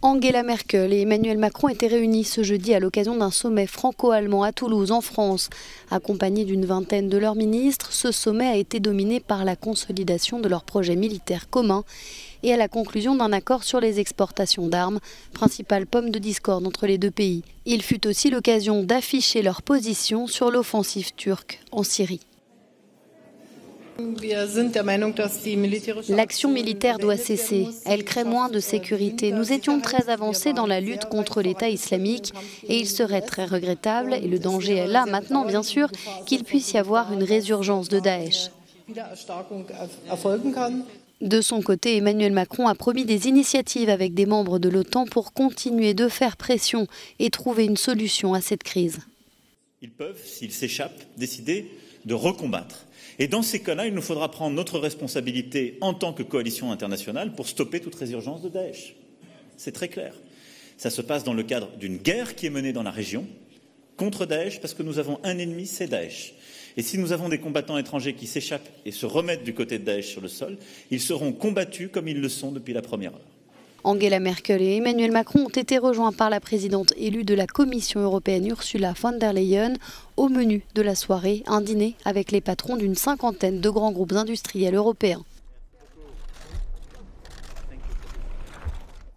Angela Merkel et Emmanuel Macron étaient réunis ce jeudi à l'occasion d'un sommet franco-allemand à Toulouse, en France. Accompagnés d'une vingtaine de leurs ministres, ce sommet a été dominé par la consolidation de leurs projets militaires communs et à la conclusion d'un accord sur les exportations d'armes, principale pomme de discorde entre les deux pays. Il fut aussi l'occasion d'afficher leur position sur l'offensive turque en Syrie. L'action militaire doit cesser. Elle crée moins de sécurité. Nous étions très avancés dans la lutte contre l'État islamique et il serait très regrettable, et le danger est là maintenant bien sûr, qu'il puisse y avoir une résurgence de Daesh. De son côté, Emmanuel Macron a promis des initiatives avec des membres de l'OTAN pour continuer de faire pression et trouver une solution à cette crise. Ils peuvent, s'ils s'échappent, décider de recombattre. Et dans ces cas-là, il nous faudra prendre notre responsabilité en tant que coalition internationale pour stopper toute résurgence de Daesh. C'est très clair. Ça se passe dans le cadre d'une guerre qui est menée dans la région contre Daesh parce que nous avons un ennemi, c'est Daesh. Et si nous avons des combattants étrangers qui s'échappent et se remettent du côté de Daesh sur le sol, ils seront combattus comme ils le sont depuis la première heure. Angela Merkel et Emmanuel Macron ont été rejoints par la présidente élue de la Commission européenne Ursula von der Leyen. Au menu de la soirée, un dîner avec les patrons d'une cinquantaine de grands groupes industriels européens.